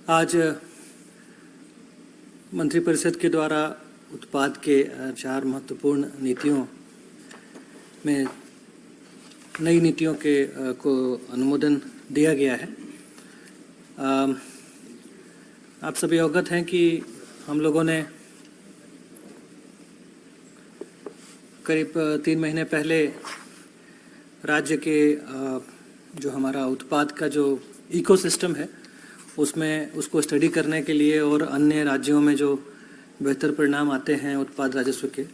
आज मंत्रिपरिषद के द्वारा उत्पाद के 4 महत्वपूर्ण नीतियों में नई नीतियों को अनुमोदन दिया गया है। आप सभी अवगत हैं कि हम लोगों ने करीब 3 महीने पहले राज्य के जो हमारा उत्पाद का जो इकोसिस्टम है उसको स्टडी करने के लिए और अन्य राज्यों में जो बेहतर परिणाम आते हैं उत्पाद राजस्व के,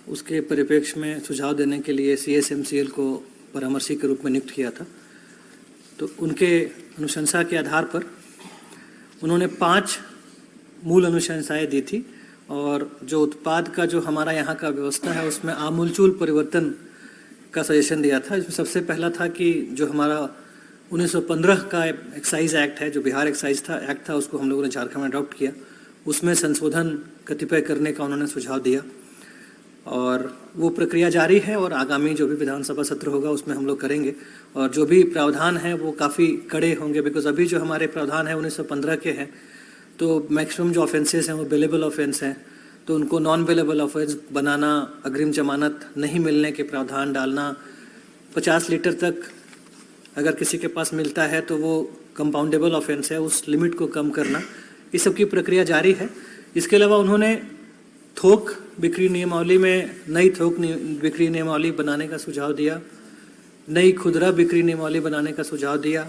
उसके परिप्रेक्ष्य में सुझाव देने के लिए CSMCL को परामर्शी के रूप में नियुक्त किया था। तो उनके अनुशंसा के आधार पर उन्होंने 5 मूल अनुशंसाएं दी थी और जो उत्पाद का जो हमारा यहाँ का व्यवस्था है उसमें आमूलचूल परिवर्तन का सजेशन दिया था। इसमें सबसे पहला था कि जो हमारा 1915 का एक्साइज एक्ट है, जो बिहार एक्साइज एक्ट था, उसको हम लोगों ने झारखंड में अडॉप्ट किया। उसमें संशोधन कतिपय करने का उन्होंने सुझाव दिया और वो प्रक्रिया जारी है और आगामी जो भी विधानसभा सत्र होगा उसमें हम लोग करेंगे। और जो भी प्रावधान हैं वो काफ़ी कड़े होंगे, बिकॉज अभी जो हमारे प्रावधान है 1915 के हैं, तो मैक्सिमम जो ऑफेंसेस हैं वो बेलेबल ऑफेंस हैं, तो उनको नॉन बेलेबल ऑफेंस बनाना, अग्रिम जमानत नहीं मिलने के प्रावधान डालना, 50 लीटर तक अगर किसी के पास मिलता है तो वो कंपाउंडेबल ऑफेंस है, उस लिमिट को कम करना, इस सब की प्रक्रिया जारी है। इसके अलावा उन्होंने थोक बिक्री नियमावली में नई थोक बिक्री नियमावली बनाने का सुझाव दिया, नई खुदरा बिक्री नियमावली बनाने का सुझाव दिया।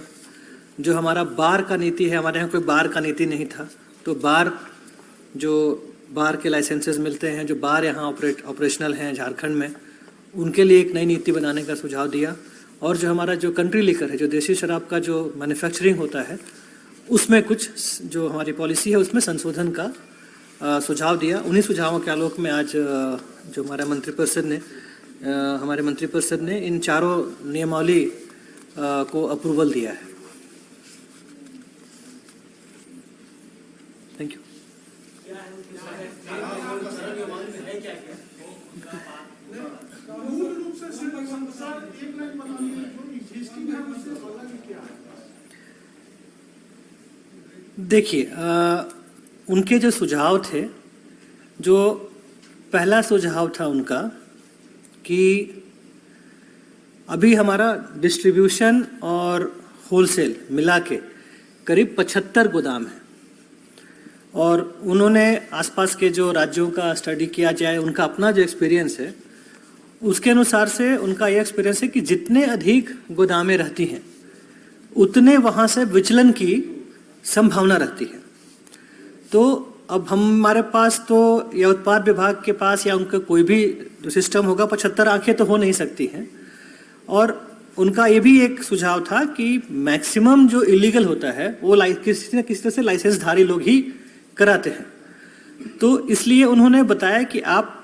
जो हमारा बार का नीति है, हमारे यहाँ कोई बार का नीति नहीं था, तो बार के लाइसेंसेस मिलते हैं, जो बार यहाँ ऑपरेशनल हैं झारखंड में, उनके लिए एक नई नीति बनाने का सुझाव दिया। और जो हमारा जो कंट्री लिकर है, जो देसी शराब का जो मैन्युफैक्चरिंग होता है, उसमें कुछ जो हमारी पॉलिसी है उसमें संशोधन का सुझाव दिया। उन्हीं सुझावों के आलोक में आज जो हमारे मंत्रिपरिषद ने इन 4 नियमावली को अप्रूवल दिया है। Thank you. देखिए, उनके जो सुझाव थे, जो पहला सुझाव था उनका कि अभी हमारा डिस्ट्रीब्यूशन और होलसेल मिला के करीब 75 गोदाम है और उन्होंने आसपास के जो राज्यों का स्टडी किया जाए, उनका अपना जो एक्सपीरियंस है उसके अनुसार से उनका ये एक्सपीरियंस है कि जितने अधिक गोदामें रहती हैं उतने वहाँ से विचलन की संभावना रहती है। तो अब हमारे पास तो या उत्पाद विभाग के पास या उनका कोई भी जो सिस्टम होगा, 75 आंखें तो हो नहीं सकती हैं। और उनका ये भी एक सुझाव था कि मैक्सिमम जो इलीगल होता है वो किसी न किसी तरह से लाइसेंसधारी लोग ही कराते हैं। तो इसलिए उन्होंने बताया कि आप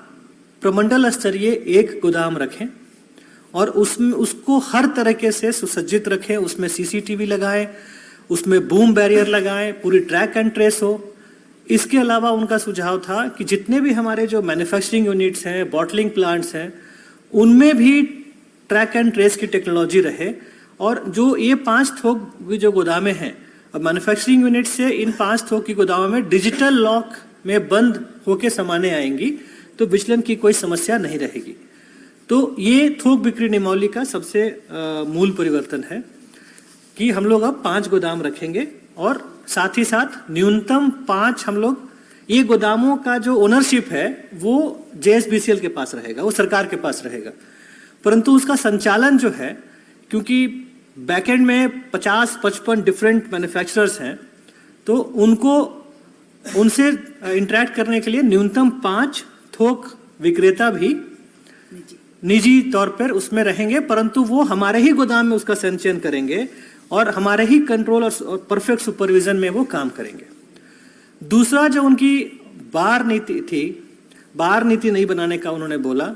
प्रमंडल स्तरीय एक गोदाम रखें और उसको हर तरीके से सुसज्जित रखें, उसमें CCTV लगाएं, उसमें बूम बैरियर लगाएं, पूरी ट्रैक एंड ट्रेस हो। इसके अलावा उनका सुझाव था कि जितने भी हमारे जो मैन्युफैक्चरिंग यूनिट्स हैं, बॉटलिंग प्लांट्स हैं, उनमें भी ट्रैक एंड ट्रेस की टेक्नोलॉजी रहे। और जो ये 5 थोक की जो गोदामें हैं, अब मैन्युफैक्चरिंग यूनिट से इन 5 थोक की गोदामों में डिजिटल लॉक में बंद होके सामानें आएंगी, तो विचलन की कोई समस्या नहीं रहेगी। तो ये थोक बिक्री नियमावली का सबसे मूल परिवर्तन है कि हम लोग अब 5 गोदाम रखेंगे और साथ ही साथ न्यूनतम 5 हम लोग, ये गोदामों का जो ओनरशिप है वो JSBCL के पास रहेगा, वो सरकार के पास रहेगा, परंतु उसका संचालन जो है, क्योंकि बैकएंड में 50-55 डिफरेंट मैन्युफैक्चरर्स हैं, तो उनसे इंटरेक्ट करने के लिए न्यूनतम 5 थोक विक्रेता भी निजी तौर पर उसमें रहेंगे, परंतु वो हमारे ही गोदाम में उसका संचयन करेंगे और हमारे ही कंट्रोल और परफेक्ट सुपरविजन में वो काम करेंगे। दूसरा जो उनकी बार नीति थी, बार नीति नहीं बनाने का उन्होंने बोला।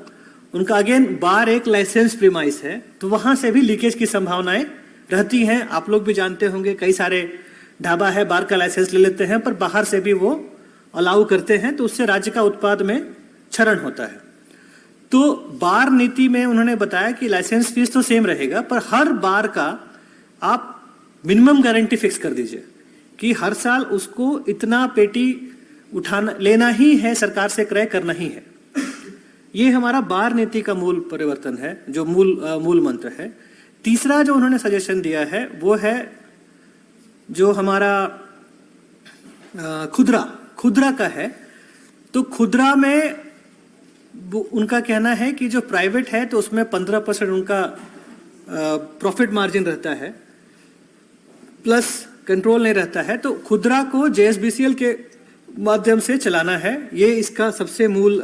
उनका अगेन बार एक लाइसेंस प्रीमाइस है, तो वहां से भी लीकेज की संभावनाएं रहती हैं। आप लोग भी जानते होंगे, कई सारे ढाबा है बार का लाइसेंस ले लेते हैं पर बाहर से भी वो अलाउ करते हैं, तो उससे राज्य का उत्पाद में क्षरण होता है। तो बार नीति में उन्होंने बताया कि लाइसेंस फीस तो सेम रहेगा, पर हर बार का आप मिनिमम गारंटी फिक्स कर दीजिए कि हर साल उसको इतना पेटी उठाना लेना ही है, सरकार से क्रय करना ही है। ये हमारा बार नीति का मूल परिवर्तन है, जो मूल मंत्र है। तीसरा जो उन्होंने सजेशन दिया है वो है जो हमारा खुदरा का है। तो खुदरा में उनका कहना है कि जो प्राइवेट है तो उसमें 15% उनका प्रॉफिट मार्जिन रहता है, प्लस कंट्रोल नहीं रहता है। तो खुदरा को जेएसबीसीएल के माध्यम से चलाना है, ये इसका सबसे मूल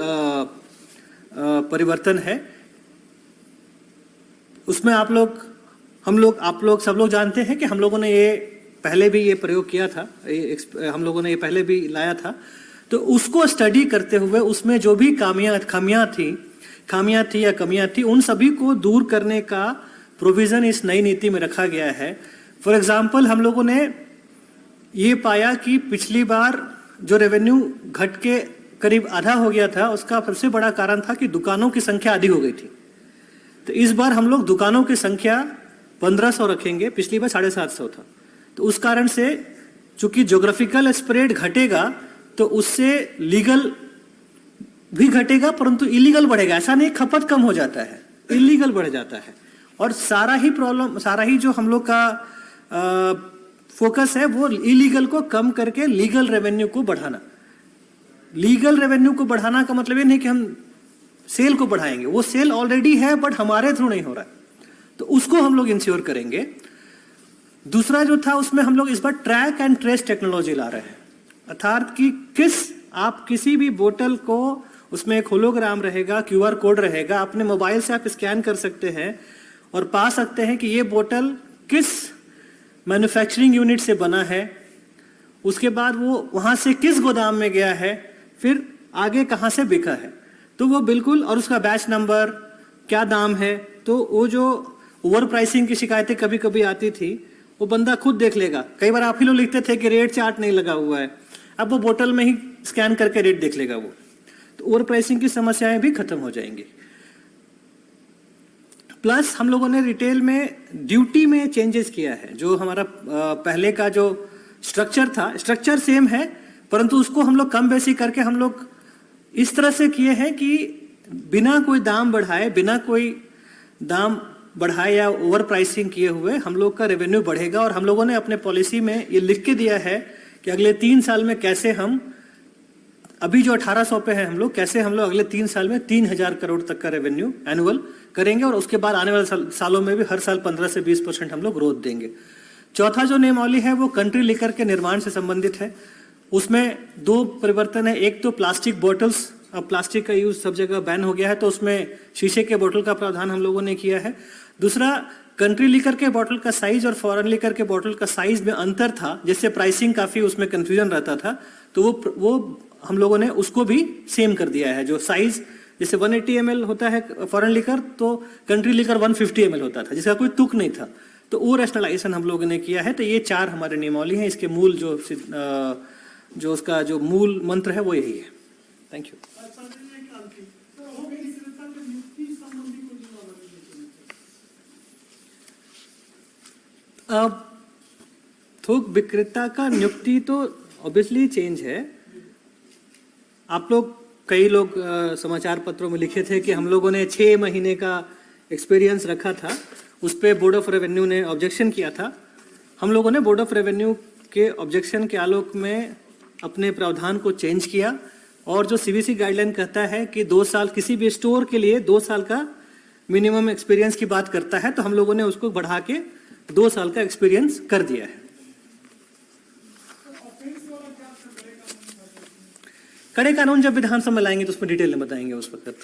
परिवर्तन है। उसमें आप लोग सब लोग जानते हैं कि हम लोगों ने ये पहले भी ये प्रयोग किया था, हम लोगों ने ये पहले भी लाया था। तो उसको स्टडी करते हुए उसमें जो भी खामियां थी या कमियां थी, उन सभी को दूर करने का प्रोविजन इस नई नीति में रखा गया है। फॉर एग्जाम्पल, हम लोगों ने ये पाया कि पिछली बार जो रेवेन्यू घट के करीब आधा हो गया था, उसका सबसे बड़ा कारण था कि दुकानों की संख्या अधिक हो गई थी। तो इस बार हम लोग दुकानों की संख्या 1500 रखेंगे, पिछली बार 750 था। तो उस कारण से चूंकि ज्योग्राफिकल स्प्रेड घटेगा तो उससे लीगल भी घटेगा, परंतु इलीगल बढ़ेगा। ऐसा नहीं खपत कम हो जाता है, इलीगल बढ़ जाता है। और सारा ही जो हम लोग का फोकस है वो इलीगल को कम करके लीगल रेवेन्यू को बढ़ाना। लीगल रेवेन्यू को बढ़ाना का मतलब ये नहीं कि हम सेल को बढ़ाएंगे, वो सेल ऑलरेडी है बट हमारे थ्रू नहीं हो रहा है, तो उसको हम लोग इंश्योर करेंगे। दूसरा जो था उसमें हम लोग इस बार ट्रैक एंड ट्रेस टेक्नोलॉजी ला रहे हैं, अर्थात कि आप किसी भी बोतल को, उसमें एक होलोग्राम रहेगा, क्यूआर कोड रहेगा, अपने मोबाइल से आप स्कैन कर सकते हैं और पा सकते हैं कि ये बोतल किस मैन्युफैक्चरिंग यूनिट से बना है, उसके बाद वो वहां से किस गोदाम में गया है, फिर आगे कहां से बिका है, तो वो बिल्कुल, और उसका बैच नंबर, क्या दाम है। तो वो जो ओवर प्राइसिंग की शिकायतें कभी कभी आती थी, वो बंदा खुद देख लेगा। कई बार आप ही लोग लिखते थे कि रेट चार्ट नहीं लगा हुआ है, अब वो बोतल में ही स्कैन करके रेट देख लेगा वो। तो ओवर प्राइसिंग की समस्याएं भी खत्म हो जाएंगी। प्लस हम लोगों ने रिटेल में ड्यूटी में चेंजेस किया है। जो हमारा पहले का जो स्ट्रक्चर था, स्ट्रक्चर सेम है, परंतु उसको हम लोग कम बेसी करके हम लोग इस तरह से किए हैं कि बिना कोई दाम बढ़ाए या ओवर प्राइसिंग किए हुए हम लोग का रेवेन्यू बढ़ेगा। और हम लोगों ने अपने पॉलिसी में ये लिख के दिया है कि अगले 3 साल में कैसे हम, अभी जो 1800 पे है हम लोग, कैसे हम लोग अगले 3 साल में 3000 करोड़ तक का रेवेन्यू एनुअल करेंगे, और उसके बाद आने वाले सालों में भी हर साल 15 से 20% हम लोग ग्रोथ देंगे। चौथा जो नियमावली है वो कंट्री लिकर के निर्माण से संबंधित है। उसमें 2 परिवर्तन है। एक तो प्लास्टिक बॉटल्स, अब प्लास्टिक का यूज सब जगह बैन हो गया है, तो उसमें शीशे के बोतल का प्रावधान हम लोगों ने किया है। दूसरा, कंट्री लिकर के बोतल का साइज और फॉरेन लिकर के बोतल का साइज में अंतर था, जिससे प्राइसिंग काफी उसमें कंफ्यूजन रहता था, तो वो हम लोगों ने उसको भी सेम कर दिया है। जो साइज जैसे 180 ml होता है फॉरेन लिकर, तो कंट्री लिकर 150 ml होता था, जिसका कोई तुक नहीं था। तो वो रैशनलाइजेशन हम लोगों ने किया है। तो ये 4 हमारे नियमावली हैं। इसके मूल जो उसका जो मूल मंत्र है वो यही है। Thank you. अब थोक विक्रेता का नियुक्ति तो ऑब्वियसली चेंज है। आप लोग, कई लोग समाचार पत्रों में लिखे थे कि हम लोगों ने 6 महीने का एक्सपीरियंस रखा था, उस पर बोर्ड ऑफ रेवेन्यू ने ऑब्जेक्शन किया था। हम लोगों ने बोर्ड ऑफ रेवेन्यू के ऑब्जेक्शन के आलोक में अपने प्रावधान को चेंज किया, और जो सीबीसी गाइडलाइन कहता है कि 2 साल, किसी भी स्टोर के लिए 2 साल का मिनिमम एक्सपीरियंस की बात करता है, तो हम लोगों ने उसको बढ़ा के 2 साल का एक्सपीरियंस कर दिया है। कड़े कानून जब विधानसभा में लाएंगे तो उसमें डिटेल में बताएंगे उस वक्त।